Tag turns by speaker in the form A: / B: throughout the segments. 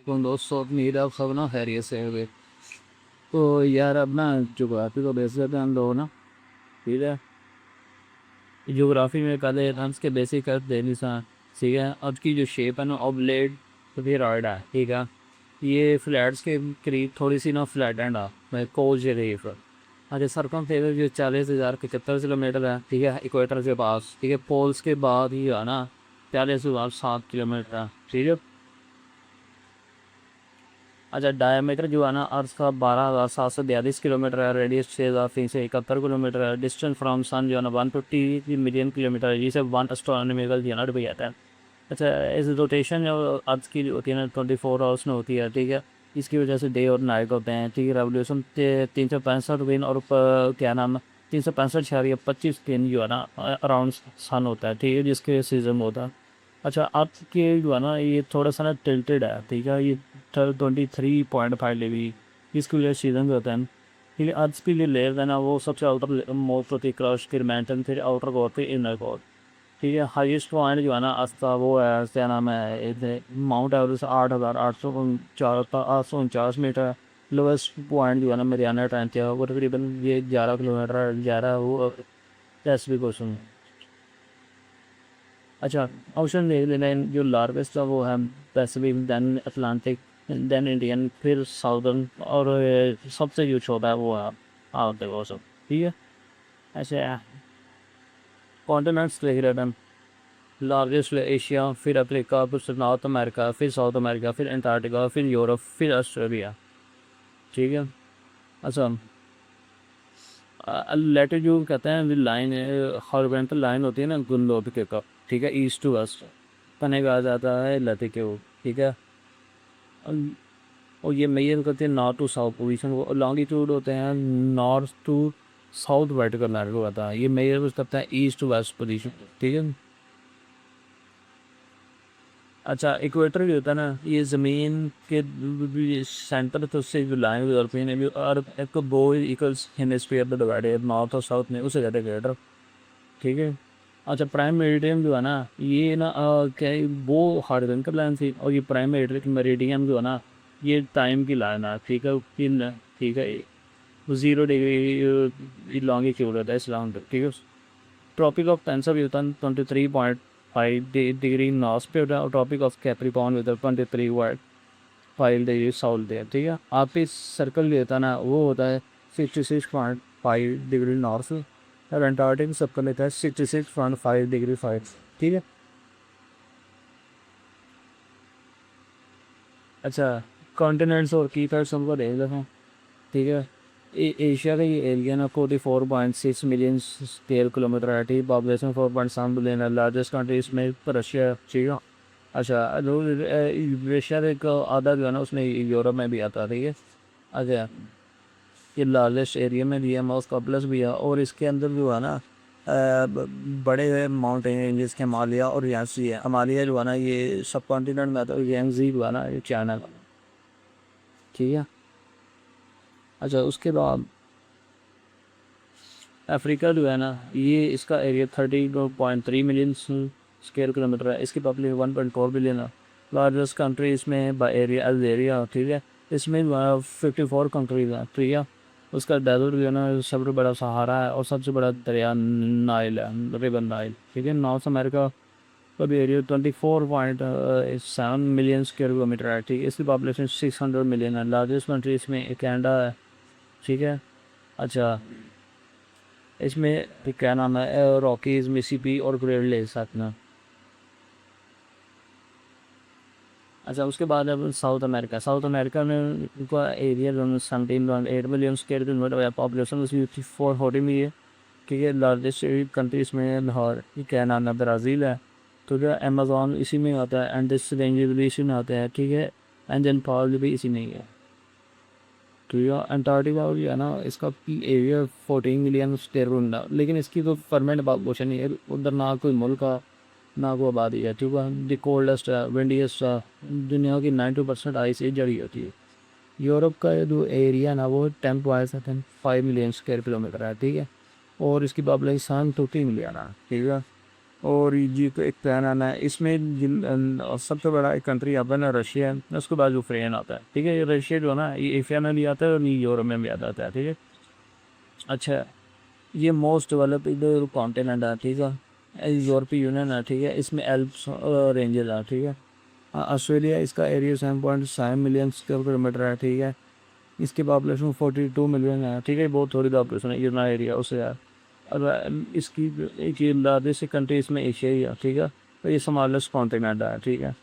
A: वालेकुम दोस्तों, उम्मीद है आप सब ना खैरियत से होंगे। तो यार अब ना जोग्राफी को बेस करते हैं हम लोग ना। ठीक है। जोग्राफी में पहले रम्स के बेसिक कर देनी सा। ठीक है, अब की जो शेप है ना ऑब्लेट स्फेरॉइड है। ठीक है, ये फ्लैट्स के करीब थोड़ी सी ना फ्लैट एंड है कोज रीफ। अच्छा, सरकमफेरेंस जो 40,075 किलोमीटर है। ठीक है, इक्वेटर के पास। ठीक है, पोल्स के बाद ही है ना 43,007 किलोमीटर है। ठीक है। अच्छा, डायमीटर जो है ना अर्थ का 12,742 किलोमीटर है। रेडियस 6,371 किलोमीटर है। डिस्टेंस फ्रॉम सन जो है ना 150 मिलियन किलोमीटर है, जिसे वन एस्ट्रोनॉमिकल यूनिट भी कहते हैं। अच्छा, इस रोटेशन जो अर्थ की जो होती है ना 24 आवर्स में होती है। ठीक है, इसकी वजह से डे और नाइट होते हैं। ठीक है, रेवोल्यूशन 365 दिन और क्या नाम है 365.25 दिन जो है ना अराउंड सन होता है। ठीक है, जिसके सीजन होता है। अच्छा, अर्थ के जो है ना ये थोड़ा सा ना टिल्टेड है। ठीक है, ये 23.5 डिग्री इसकी वजह से सीजन होता है। ठीक है, अर्थ की जो लेयर है ना वो सबसे आउटर मोस्ट होती है, क्रस्ट, फिर मैंटन, फिर आउटर कोर, फिर इनर कोर। ठीक है, हाईएस्ट पॉइंट जो है ना अर्थ का वो है, क्या नाम है Mount Everest 8,849 metre. Lowest point जो है ना मरियाना ट्रायंगल है, वो तकरीबन ये 11 किलोमीटर 11 वो पैसिफिक ओशन। अच्छा, ओशन देख लेना, जो लार्जेस्ट था वो है Pacific, then Atlantic, then Indian, फिर साउदर्न, और सबसे जो छोटा है वो है आर्कटिक ओशन। ठीक है। ऐसे कॉन्टिनेंट्स देख लेना, लार्जेस्ट एशिया, फिर अफ्रीका, फिर नॉर्थ अमेरिका, फिर साउथ अमेरिका, फिर अंटार्कटिका, फिर यूरोप, फिर ऑस्ट्रेलिया। ठीक है। अच्छा, लेटिट्यूड कहते हैं लाइन, हॉरिजॉन्टल लाइन होती है ना गुंदोब के कप। ठीक है, ईस्ट टू वेस्ट कहने कहा जाता है लैटिट्यूड। ठीक है। अल- और ये मेजर करते हैं नॉर्थ टू साउथ पोजीशन को। लॉन्गिट्यूड होते हैं north to south vertical line को कहता है। ये मेजर करता है ईस्ट टू वेस्ट पोजीशन। ठीक है। अच्छा, इक्वेटर भी होता है ना, ये ज़मीन के सेंटर तो उससे जो लाइन यूरोपियन है और एक बो इक्वल्स हेमिस्फीयर में डिवाइडेड नॉर्थ और साउथ में, उसे कहते हैं इक्वेटर। ठीक है। अच्छा, प्राइम मेरिडियन जो है ना ये ना क्या है, वो हॉरिजॉन्टल लाइन थी, और ये प्राइम मेरिडियन जो है ना ये टाइम की लाइन है। ठीक है, ठीक है, 0 डिग्री लॉन्गिट्यूड होता है इस लाइन पे। ठीक है। ट्रॉपिक ऑफ कैंसर भी होता है 23.5 डिग्री नॉर्थ पे होता है, और ट्रॉपिक ऑफ कैप्रिकॉर्न होता है 23.5 डिग्री साउथ पे। ठीक है, आप इस सर्कल भी होता है ना वो होता है 66.5 डिग्री नॉर्थ, और अंटार्कटिक सर्कल लेता है 66.5 डिग्री 5। ठीक है। अच्छा, कॉन्टिनेंट्स और की फैक्ट्स हमको देख लेते हैं। ठीक है, एशिया का ये एरिया ना 44.6 मिलियन स्क्वेयर किलोमीटर है। ठीक, पॉपुलेशन 4.7 बिलियन है। लार्जेस्ट कंट्री इसमें रशिया। ठीक है। अच्छा, रशिया का एक आधा जो है ना उसमें यूरोप में भी आता है। ठीक है। अच्छा, ये लार्जेस्ट एरिया में भी है, मोस्ट पॉपुलस भी है, और इसके अंदर जो है ना बड़े माउंटेन रेंजेस के हिमालय और यांसी है। हिमालय जो है ना ये सब कॉन्टिनेंट में आता है, यांसी जो है ना ये चाइना का। ठीक है। अच्छा, उसके बाद अफ्रीका जो है ना ये इसका एरिया 30.3 मिलियन स्क्वायर किलोमीटर है। इसकी पॉपुलेशन 1.4 बिलियन है। लार्जेस्ट कंट्री इसमें बाई एरिया अल्जेरिया। ठीक है, इसमें 54 कंट्रीज हैं। ठीक है, उसका डेजर्ट जो है ना सबसे बड़ा सहारा है, और सबसे बड़ा दरिया नाइल है, रिवर नाइल। ठीक है, नॉर्थ अमेरिका का भी एरिया 24.7 मिलियन स्क्वायर किलोमीटर है। ठीक है, इसकी पॉपुलेशन 600 मिलियन है। लार्जेस्ट कंट्री इसमें कनाडा है। ठीक है। अच्छा, इसमें क्या नाम है रॉकीज, मिसिसिपी और ग्रेट लेक साथ में। अच्छा, उसके बाद अब साउथ अमेरिका। साउथ अमेरिका में उनका एरिया 17.8 मिलियन स्क्वायर किलोमीटर है। पॉपुलेशन उसकी 440 है। ठीक है, लार्जेस्ट कंट्रीज में लाहौर, क्या नाम है, ब्राज़ील है। तो क्या अमेज़ॉन इसी में आता है, एंडस रेंज भी इसी में आता है। ठीक है, एंड देन पॉल भी इसी में ही है। तो यह अंटार्कटिका भी है ना, इसका एरिया 14 मिलियन स्क्वायर किलोमीटर, लेकिन इसकी तो परमानेंट पॉपुलेशन नहीं है उधर, ना कोई मुल्क का ना को आबादी है। ठीक है, द कोल्डेस्ट है, विंडीस्ट है, दुनिया की 90% आइस एज जड़ी होती है। यूरोप का जो एरिया ना वो 10.5 मिलियन स्क्वायर किलोमीटर है। ठीक है, और इसकी पॉपुलेशन 30 मिलियन है। ठीक है। और ये तो एक प्लान आना है इसमें सबसे बड़ा एक कंट्री आता है ना रशिया है, उसके बाद यूक्रेन आता है। ठीक है, ये रशिया जो है ना ये एशिया में भी आता है और ये यूरोप में भी आता है। ठीक है, अच्छा, ये मोस्ट डेवलप्ड कॉन्टिनेंट है। ठीक है, यूरोपीय यूनियन है। ठीक है, इसमें एल्प्स रेंजेस है। ठीक है, ऑस्ट्रेलिया इसका एरिया 7.7 मिलियन स्क्वायर किलोमीटर है। ठीक है, इसकी पॉपुलेशन 42 मिलियन है। ठीक है, बहुत थोड़ी पॉपुलेशन है इतना एरिया उससे यार। और इसकी एक ये लार्जेस्ट कंट्री इसमें एशिया ही है। ठीक है, तो ये स्मॉलेस्ट कॉन्टिनेंट है। ठीक है,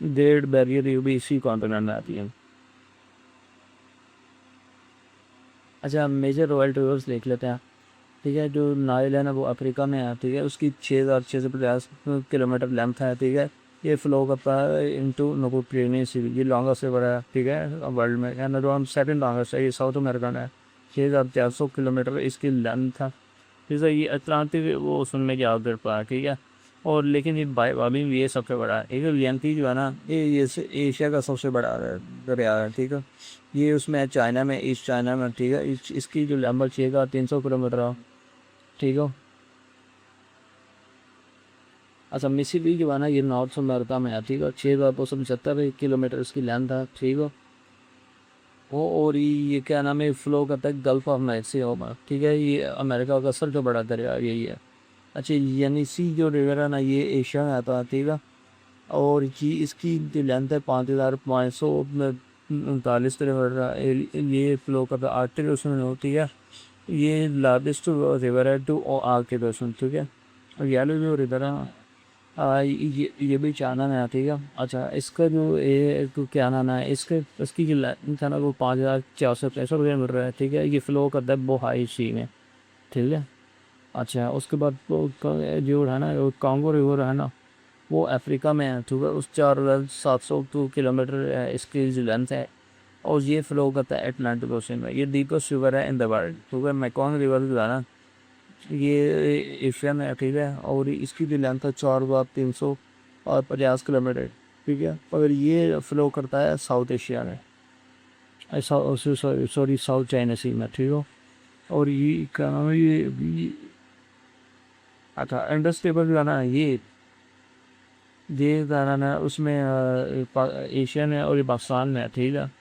A: ग्रेट बैरियर ये भी इसी कॉन्टिनेंट में आती है। अच्छा, मेजर रॉयल रिवर्स देख लेते हैं। ठीक है, जो नाइल है ना वो अफ्रीका में है। ठीक है, उसकी 6,650 किलोमीटर लेंथ है। ठीक है, ये फ्लो करता है इनटू नोकोप्रेनी सी, ये लॉन्गेस्ट रिवर है। ठीक है, वर्ल्ड में एंड अराउंड सेकंड लॉन्गेस्ट है, ये साउथ अमेरिकन है। 6,400 किलोमीटर इसकी लेंथ है। ठीक है, ये अटलांटिक वो उसमें क्या करता है। ठीक है, और लेकिन ये अभी ये सबसे बड़ा है। एक यंकी जो है ना ये एशिया का सबसे बड़ा दरिया है। ठीक है, ये उसमें है चाइना में, ईस्ट चाइना में। ठीक है, इसकी जो लंबाई 6,300 किलोमीटर है। ठीक है, अच्छा, मिसिसिपी जो है ना ये नॉर्थ अमेरिका में है। ठीक है, 6,275 किलोमीटर इसकी लेंथ है। ठीक है, वो और ये क्या नाम है फ्लो करता है गल्फ ऑफ मैक्सिको में। ठीक है, ये अमेरिका का सबसे बड़ा दरिया यही है। अच्छा, येनिसी जो रिवर है ना ये एशिया में आता है। ठीक है, और ये इसकी जो लेंथ है 5,539 किलोमीटर है। ये फ्लो करता है आर्टिक ओशन होती है। ये लार्जेस्ट रिवर है टू आर्टिक ओशन। ठीक है, और येलो जो रिवर है ये भी चाइना में आती है। अच्छा, इसका जो ये तो क्या नाम है इसकी जो लेंथ है ना वो 5,465 किलोमीटर है। ठीक है, ये फ्लो करता है बोहाई सी में। ठीक है, अच्छा, उसके बाद जो है ना वो कांगो रिवर है ना वो अफ्रीका में है। ठीक है, उस 4,702 किलोमीटर इसकी जो लेंथ है, और ये फ्लो करता है एटलांटिक ओशन में। ये डीपेस्ट रिवर है इन द वर्ल्ड। ठीक है, मैकॉन्ग रिवर जो है ना ये एशिया में है। ठीक है, और इसकी भी लेंथ है 4,350 किलोमीटर। ठीक है, और ये फ्लो करता है साउथ एशिया में, सॉरी साउथ चाइना सी में। ठीक है, और ये क्या नाम है अच्छा, इंडस रिवर जो है ना ये गाना ना उसमें एशियन है और ये पाकिस्तान में है। ठीक है,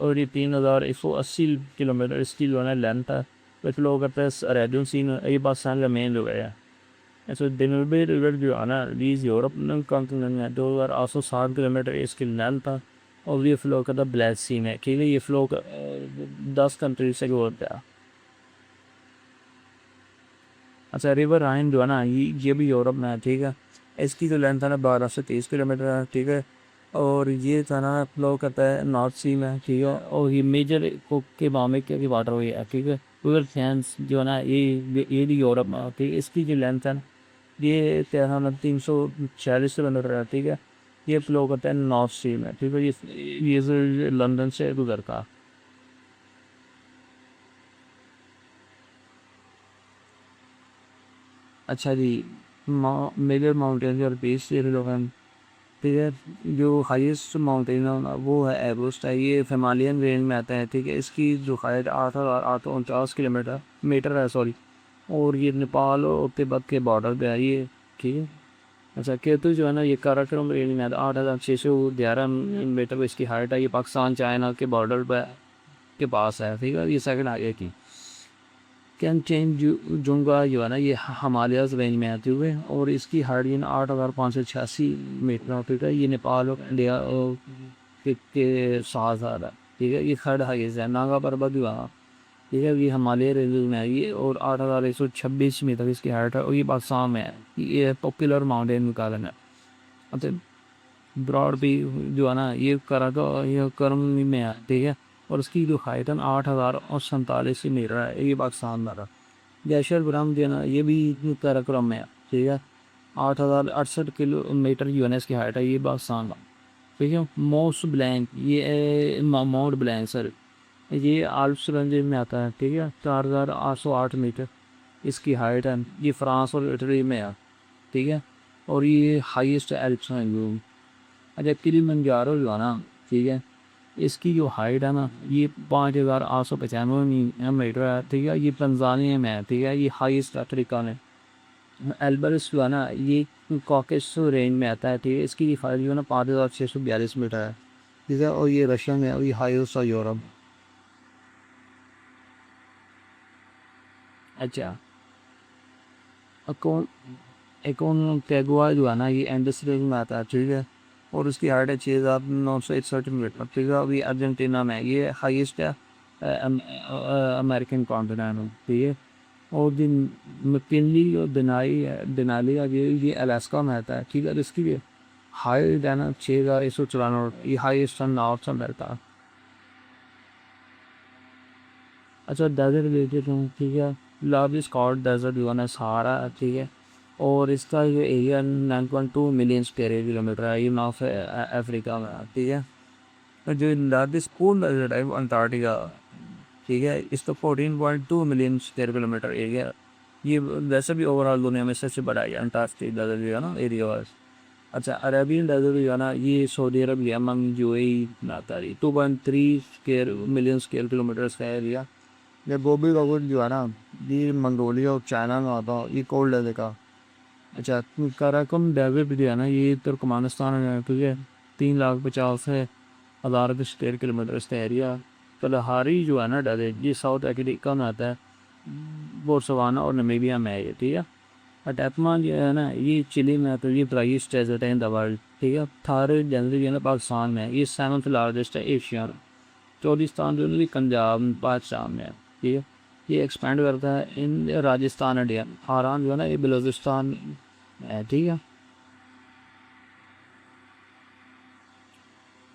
A: और ये 3,180 किलोमीटर इसकी जो है ना लेंथ है। तो फ्लो करता है अरेबियन सी में, ये पाकिस्तान का मेन रिवर है। ऐसे डेनूबी रिवर जो है ना लीज यूरोप कॉन्टिनेंट में 2,860 किलोमीटर इसकी लेंथ था, और ये फ्लो करता है ब्लैक सी में। ठीक है, ये फ्लो 10 कंट्री से होता है। अच्छा, रिवर राइन जो है ना ये भी यूरोप में है। ठीक है, इसकी जो लेंथ है ना 1,230 किलोमीटर है। ठीक है, और ये था ना फ्लो करता है नॉर्थ सी में। ठीक है, और ये मेजर के मामले के वाटर वे है। ठीक है, रिवर थैम्स जो है ना ये भी यूरोप में है। ठीक है, इसकी जो लेंथ है ना ये 13,346 किलोमीटर है। ठीक है, ये फ्लो करता है नॉर्थ सी में। ठीक है, ये लंदन से गुजरता है। अच्छा जी, मेजर माउंटेन और बेस लोग, ठीक है, जो हाईएस्ट माउंटेन है ना वो है एवरेस्ट है। ये हिमालयन रेंज में आता है। ठीक है, इसकी जो हाइट 8,849 किलोमीटर मीटर है, सॉरी। और ये नेपाल और तिब्बत के बॉर्डर पे है ये। ठीक है, अच्छा, केतु जो है ना ये काराकोरम रेंज में आता है। 8,611 मीटर इसकी हाइट है। ये पाकिस्तान चाइना के बॉर्डर पे के पास है। ठीक है, ये सेकंड आगे की कैंचेन जुंगा जो है ना ये हिमालयस रेंज में आते हुए, और इसकी हाइट ये 8,586 मीटर। ठीक है, ये नेपाल और इंडिया के साथ साथ है। ठीक है, ये थर्ड हाईएस्ट है। नागा पर्वत जो है, ठीक है, ये हिमालय रेंज में है ये, और 8,126 मीटर इसकी हाइट है, और ये पाकिस्तान में है। ये पॉपुलर माउंटेन कारण है। अच्छा, ब्रॉड भी जो है ना ये करम में है। ठीक है, और उसकी जो हाइट है 8,047 मीटर है, ये पाकिस्तान में है। जैशर ब्रह्म जो है ना ये भी काराकोरम में है। ठीक है, 8,068 किलोमीटर यूएनएस की हाइट है, ये पाकिस्तान का। ठीक है, मोस्ट ब्लैंक ये माउंट ब्लैंक सर, ये आल्प्स रेंज में आता है। ठीक है, 4,808 मीटर इसकी हाइट है। ये फ्रांस और इटली में है। ठीक है, और ये हाईएस्ट एल्प्स हैं जो। अच्छा, किलिमंजारो जो है ना, ठीक है, इसकी जो हाइट है ना ये 5,895 मीटर है। ठीक है, ये तंजानिया में है। ठीक है, ये हाईएस्ट अफ्रीका में। एल्बरस जो है ना ये कॉकेस रेंज में आता है, ठीक है। इसकी हाइट जो है ना 5,642 मीटर है, ठीक है। और ये रशिया में है और ये हाईएस्ट है यूरोप। अच्छा, अकोन एकोन कैगुआ जो है ना ये एंडस रेंज में आता है, ठीक है। और उसकी हाइट है 6,961 मीटर, ठीक है। अभी अर्जेंटीना में ये हाईएस्ट है अमेरिकन कॉन्टिनेंट में, ठीक है। और दिन मकिनली और दिनाली का ये अलास्का में आता है, ठीक है। और इसकी हाइट है ना 6,194, ये हाईएस्ट नॉर्थ अमेरिका। अच्छा, डेजर्ट रिलेटेड हूँ, ठीक है। लार्जेस्ट कॉर्ड डेजर्ट जो है ना सहारा, ठीक है। और इसका जो एरिया 9.2 मिलियन स्क्वायर किलोमीटर है, ये नॉर्थ अफ्रीका में है, ठीक है। और जो लार्जेस्ट पूल डेजर्ट है वो अंटार्कटिका, ठीक है। इसका 14.2 मिलियन स्क्वायर किलोमीटर एरिया। ये वैसे भी ओवरऑल दुनिया में सबसे बड़ा है अंटार्कटिक डेजर्ट जो है ना एरिया वाइज। अच्छा, अरेबियन डेजर्ट जो है ना ये सऊदी अरब, यमन, यूएई में आता है। 2.3 मिलियन स्क्वायर किलोमीटर का एरिया। ये गोभी का कुछ जो है ना ये मंगोलिया और चाइना में आता है, ये कोल्ड डेजर्ट का। अच्छा, काराकुम डेजर्ट जो है ना ये तुर्कमानिस्तान में है, ठीक है। 3,50,000 स्क्वायर किलोमीटर इसका एरिया। कलहारी जो है ना डेजर्ट ये साउथ अफ्रीका में आता है, बोत्सवाना और नमीबिया में है ये, ठीक है। अटैपमा जो है ना ये चिली में है, तो ये प्राइस डेजर्ट है इन द वर्ल्ड, ठीक है। थार डेजर्ट जो है ना पाकिस्तान में है, ये सेवन्थ लार्जेस्ट है एशिया में। चौलिस्तान जो है ना, ये पंजाब पाकिस्तान में है, ठीक है। ये एक्सपेंड करता है इन राजस्थान इंडिया। हारान जो है ना ये बलूचिस्तान में है, ठीक है।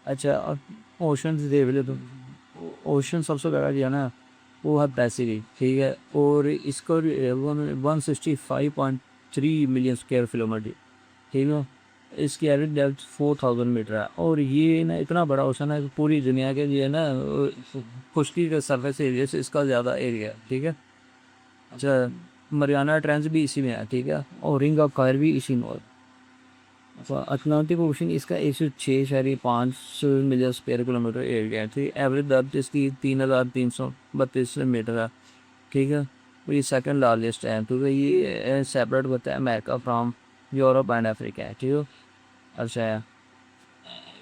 A: अच्छा, और ओशन देख ले तो ओशन सबसे बड़ा जो है ना वो है पैसिफिक, ठीक है। और इसका 165.3 मिलियन स्क्वायर किलोमीटर, ठीक है। इसकी एवरेज डेप्थ 4,000 मीटर है। और ये ना इतना बड़ा ओशन है कि पूरी दुनिया के जो है ना खुश्की के सरफेस एरिया से इसका ज़्यादा एरिया है, ठीक है। अच्छा, मरियाना ट्रेंच भी इसी में है, ठीक है। और रिंग ऑफ फायर भी इसी में है। अटलांटिक ओशन इसका 106.5 मिलियन स्क्वायर किलोमीटर एरिया है, ठीक है। एवरेज डेप्थ इसकी 3,332 मीटर है, ठीक है। और ये सेकंड लार्जेस्ट है, तो ये सेपरेट होता है America from Europe and Africa है, ठीक है। अच्छा,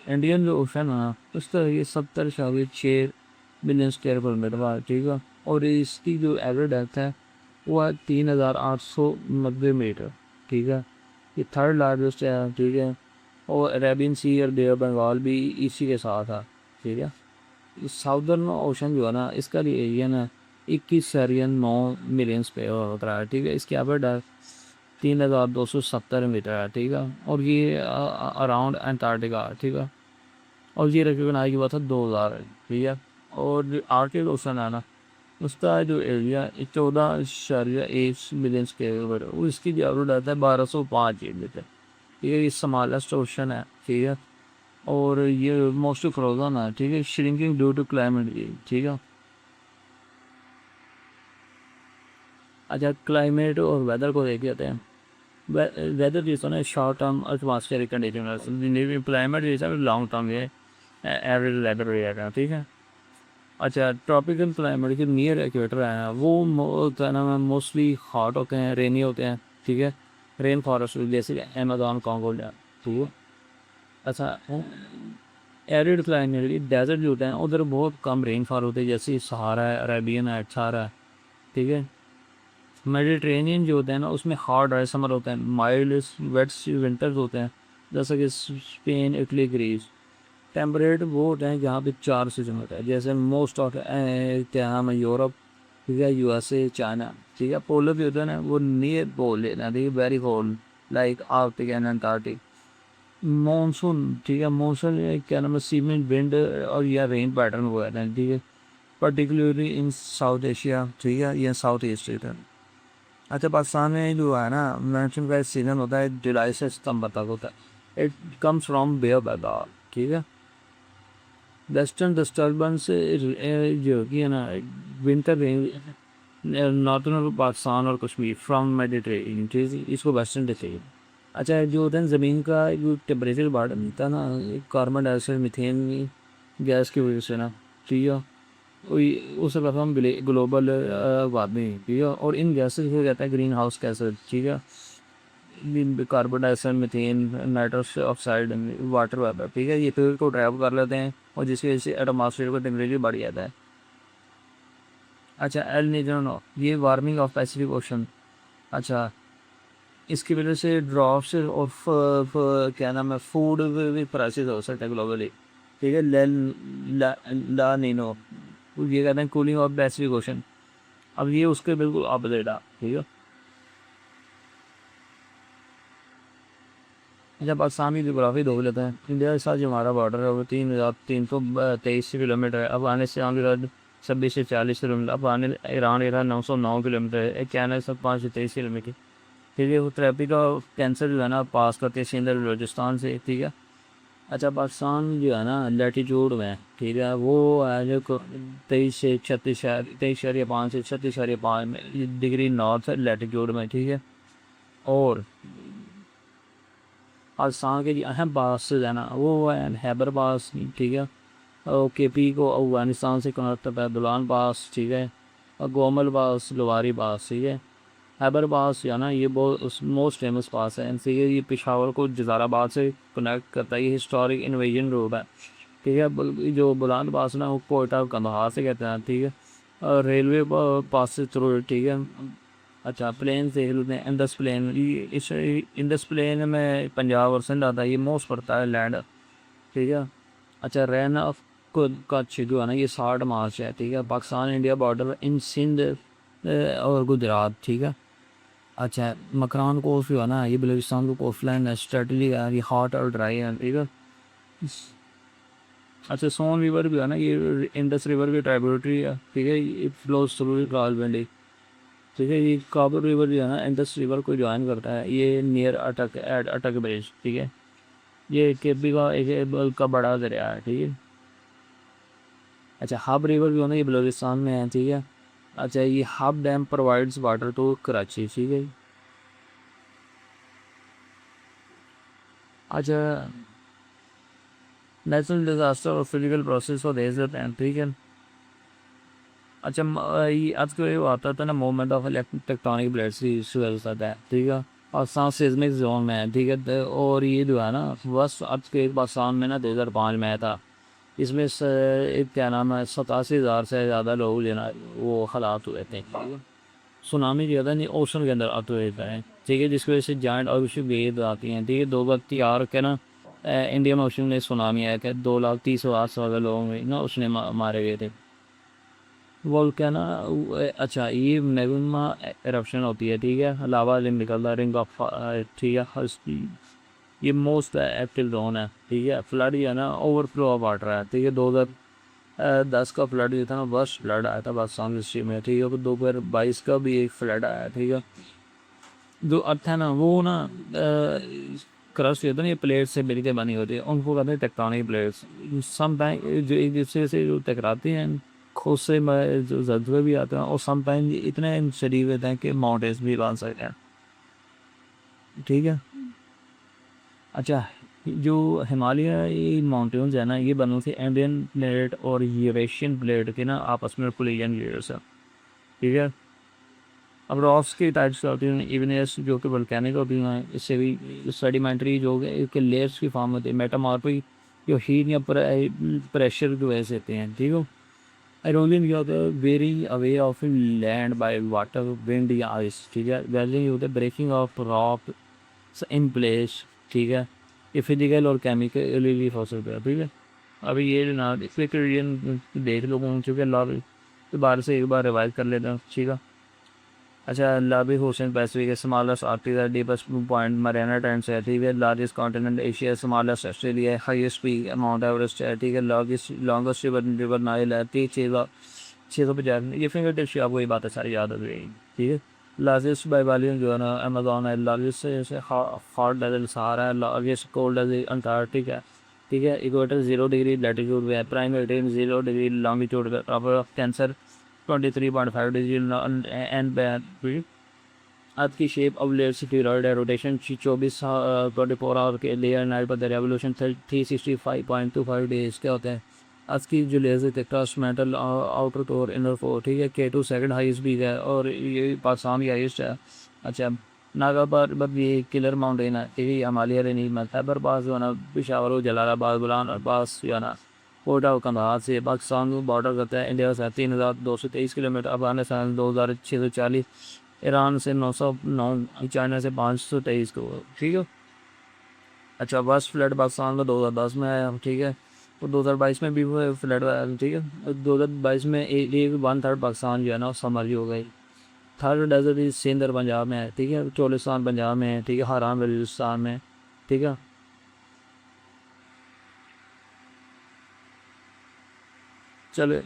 A: इंडियन जो ओशन है उसका ये 70.6 मिलियन स्क्वायर किलोमीटर है, ठीक है। और इसकी जो एवरेज डेप्थ है वो है 3,890 मीटर, ठीक है। ये थर्ड लार्जेस्ट है, ठीक है। और अरेबियन सी और बे ऑफ बंगाल भी इसी के साथ है, ठीक है। साउदर्न ओशन जो है ना इसका भी एरिया ना 21,9 मिलियन स्क्वायर होता है, ठीक है। इसकी एवरेज है 3,270 मीटर है, ठीक है। और ये अराउंड अंटार्कटिका, ठीक है। और ये रिकॉग्नाइज हुआ था 2000 है, ठीक है। और जो आर्कटिक ओशन है ना उसका जो एरिया 14.1 मिलियन स्क्वायर किलोमीटर, उसकी जो एवरेज आता है 1,205 मीटर, ठीक है। ये स्मॉलेस्ट ओशन है, ठीक है। और ये मोस्टली फ्रोजन है, ठीक है, shrinking due to climate change, ठीक है। अच्छा, क्लाइमेट और वेदर को देख लेते हैं। वेदर जैसा ना short term atmospheric condition, climate जैसा लॉन्ग टर्म ये एवरेज वेदर रहेगा, ठीक है। अच्छा, ट्रॉपिकल क्लाइमेट के नियर इक्वेटर है वो होता है ना मोस्टली हॉट होते हैं, रेनी होते हैं, ठीक है। रेन फॉरेस्ट जैसे अमेजोन कॉन्गो, ठीक है। अच्छा, एरिड क्लाइमेट डेजर्ट जो होते हैं उधर बहुत कम रेनफॉल होते हैं, जैसे सहारा है, अरेबियन है, सहारा है, ठीक है। मेडिटेरेनियन जो होते हैं ना उसमें हॉट ड्राई समर होते हैं, माइल्ड वेट विंटर्स होते हैं, जैसे कि स्पेन, इटली, ग्रीस। टेम्परेट वो होते हैं जहाँ पे 4 सीजन होता है, जैसे मोस्ट ऑफ क्या नाम है यूरोप, ठीक है, यूएसए, चाइना, ठीक है। पोलर भी होता है ना वो नियर पोल है, ठीक है, very cold like Arctic and Antarctic. Monsoon, ठीक है, मानसून क्या नाम है सीमेंट विंड और या रेन पैटर्न वो है, ठीक है। पर्टिकुलरली इन साउथ एशिया, ठीक है, या साउथ ईस्ट एशिया। अच्छा, पाकिस्तान में जो है ना मानसून का सीजन होता है जुलाई से सितंबर तक होता है। It comes from bay of Bengal, ठीक है। वेस्टर्न डिस्टर्बेंस जो होगी है ना विंटर रेंज नॉर्थन पाकिस्तान और कश्मीर फ्रॉम मेडिटेरेनियन, ठीक है, इसको वेस्टर्न डिस्टर्ब। अच्छा, जो होता है ज़मीन का जो टेम्परेचर बढ़ मिलता है ना कार्बन डाइऑक्साइड मीथेन गैस की वजह से ना, ठीक है। उसे कहता हम ग्लोबल वार्मिंग, ठीक है। और इन गैसेस को कहता है ग्रीन हाउस गैसेस, ठीक है। Carbon dioxide, methane, nitrous oxide, water vapour, ठीक है, ये फ्यूल को ट्रैप कर लेते हैं और जिसकी वजह से एटमॉस्फेयर का टेम्परेचर बढ़ जाता है। अच्छा, एल नीनो, ये वार्मिंग ऑफ पैसिफिक ओशन। अच्छा, इसकी वजह से ड्रॉप्स और क्या नाम है, फूड भी प्राइसेस हो सकते हैं ग्लोबली, ठीक है। ला, ला नीनो, ये कहते हैं कूलिंग ऑफ पैसिफिक ओशन। अब ये उसके बिल्कुल अपोजिट है, ठीक है। जब आसामी जोग्राफी दो लेते हैं, इंडिया के साथ जो हमारा बॉर्डर है वो 3,323 किलोमीटर है। अफगानिस्तान के साथ 26 से 40 किलोमीटर, अफगान ईरान के साथ 909 किलोमीटर है, चाइना के साथ 523 किलोमीटर, ठीक है। वो ट्रैफिक का कैंसर जो है ना पास करते हैं सिंध और बलूचिस्तान से, ठीक है। अच्छा, पाकिस्तान जो है ना लैटीट्यूड में, ठीक है, वो है जो 23 से 36.5 से 36.5 डिग्री नॉर्थ लैटीट्यूड में, ठीक है। और पाकिस्तान के जो अहम पास है ना वो है हैबर पास, ठीक है। और के पी को अफगानिस्तान से कनेक्ट करता है दुलान पास, ठीक है। और गोमल पास, लोवारी पास, ठीक है। हैबर पास या ना ये बहुत मोस्ट फेमस पास है, इनसे ये पेशावर को जज़ाराबाद से कनेक्ट करता है, ये हिस्टोरिक इन्वेजन रोड है, ठीक है। जो बुलंद पास ना वो कोयटा कंधार से कहते हैं, ठीक है। और रेलवे पास से थ्रू, ठीक है। अच्छा, प्लेन देख लेते हैं, इंडस प्लेन, ये इस इंडस प्लेन में पंजाब और सिंध आता है, ये मोस्ट पड़ता है लैंड, ठीक है। अच्छा, रैन ऑफ का जो है ना ये 60 मार्च है, ठीक है। Pakistan India border in Sindh और गुजरात, ठीक है। अच्छा, मकरान कोस्ट जो है ना ये बलूचिस्तान को कोस्ट लाइन है, स्ट्रेटली है, ये हॉट और ड्राई है, ठीक है। अच्छा, सोन रिवर भी है ना ये इंडस रिवर की ट्राइब्यूटरी है, ठीक है, ये फ्लोज थ्रू रावलपिंडी, ठीक है। ये काबुल रिवर जो है ना इंडस रिवर को ज्वाइन करता है, ये नियर अटक एट अटक ब्रिज, ठीक है। ये केबी का एक का बड़ा दरिया है, ठीक है। अच्छा, हब रिवर जो है ना ये बलूचिस्तान में है, ठीक है। अच्छा, ये hub dam provides water to Karachi, ठीक है। अच्छा, नेचुरल डिजास्टर और फिजिकल प्रोसेस को देख लेते हैं, ठीक है। अच्छा, ये आज को ये आता था ना मूवमेंट ऑफ टेक्टोनिक प्लेट्स की इशूज आता है, ठीक है। और सांस सिस्मिक जोन में है, ठीक है। और ये जो है ना बस आज के पाकिस्तान में ना 2005 में था, इसमें क्या नाम है 87,000 से ज़्यादा लोग जो है ना वो हालात हुए थे, ठीक है। सुनामी ज़्यादा नहीं ओशन के अंदर आते हुए हैं, ठीक है, जिसकी वजह से जाइंट और वेव आती हैं, ठीक है। 2 वक्त यार के ना इंडियन ओशन में सुनामी आया कि 2,30,000 से ज़्यादा लोग ना उसने मारे गए थे। वोल्केनो, अच्छा, ये मैग्मा एरप्शन होती है, ठीक है, लावा रिंग निकलता है, रिंग ऑफ, ठीक है। ये मोस्ट एक्टिव जोन है, ठीक है। फ्लड है ना ओवरफ्लो ऑफ वाटर है, ठीक है। 2010 का फ्लड जो था ना वर्स्ट फ्लड आया था पाकिस्तान हिस्ट्री में, ठीक है। 2022 का भी एक फ्लड आया, ठीक है। जो अर्थ है ना वो ना क्रस्ट होता है ना, ये प्लेट से मिलकर बनी होती है, उनको कहते हैं टेक्टोनिक प्लेट्स। सम टाइम जो एक दूसरे से जो टकराते हैं खुद से जो जज्बे भी आते हैं, और सम टाइम इतने शरीर होते हैं कि माउंटेन्स भी बन सकते हैं, ठीक है। अच्छा, जो हिमालय माउंटेन्स है ना ये बने थे इंडियन प्लेट और यूरेशियन प्लेट के ना आपस में कोलिजन गियर्स है, ठीक है। अब रॉक्स की टाइप्स होती हैं, इवनेस जो कि वोल्केनिक होती हैं, इससे भी सेडिमेंट्री जो है इसके लेयर्स की फॉर्म होती है, मेटामॉर्फिक जो हीट या प्रेशर की वजह से होते हैं, ठीक है। इरोजन क्या होता है, wearing away of land by water, wind या आइस, ठीक है। वेलिंग होता है breaking of rock in place, ठीक है। ये फिजिकल और केमिकल रिलीफ हो सकता है, ठीक है। अभी ये ना इसलिए रीजन देख लो कौन चुके लॉबी, तो बार से एक बार रिवाइज कर लेता हूँ, ठीक है। अच्छा, लाबी हुसैन पैसिफिक है, स्मॉलेस्ट आर्टिक है, डीपेस्ट पॉइंट मरियाना ट्रेंच है, ठीक है। Largest continent Asia, smallest Australia है, हाईएस्ट पीक माउंट एवरेस्ट है, ठीक है। लॉन्गेस्ट रिवर नाइल है, 650, ये फिंगर टिप्स आपको ये बातें सारी याद हो गई, ठीक है। लार्जेस्ट बाई वॉल्यूम जो है ना अमेजोन है, लार्जेस्ट से हॉट डेजर्ट सहारा है, लार्जेस्ट कोल्ड डेजर्ट अंटार्कटिक है, ठीक है। इक्वेटर 0 डिग्री लैटिट्यूड में है, प्राइम मेरिडियन 0 डिग्री लॉन्गिट्यूड पे, tropic of cancer 23.5 degree and earth की शेप अब लेयर सिटीरॉयड है, रोटेशन 24 के लेयर नाइट पर रेवोल्यूशन 365.25 डेज क्या होते हैं। अर्थ की जो लेयर है crust mantle outer core inner core, ठीक है। K2 सेकंड हाईएस्ट भी है और ये पाकिस्तान की हाईएस्ट है। अच्छा, नागा पार्बत ये किलर माउंटेन है, ठीक है, हिमालय रेंज में खैबर पास जो है ना, पेशावर और जलालाबाद बुलान और पास जो है ना, कोटा कंधार से पाकिस्तान को बॉर्डर करता है। इंडिया से 3223 किलोमीटर, अफगानिस्तान 2640, ईरान से 909, चाइना से 523 को, ठीक है। अच्छा, फर्स्ट फ्लड पाकिस्तान का 2010 में आया, ठीक है। और 2022 में भी वो फ्लड आया, ठीक है। 2022 में एक 1/3 पाकिस्तान जो है ना समर हो गई। थर्ड डेजर्ट इज सिंध और पंजाब में है, ठीक है। चोलिस्तान पंजाब में है, ठीक है। हराम बलूचिस्तान में, ठीक है। चलो,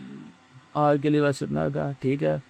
A: आज के लिए बस इतना था, ठीक है।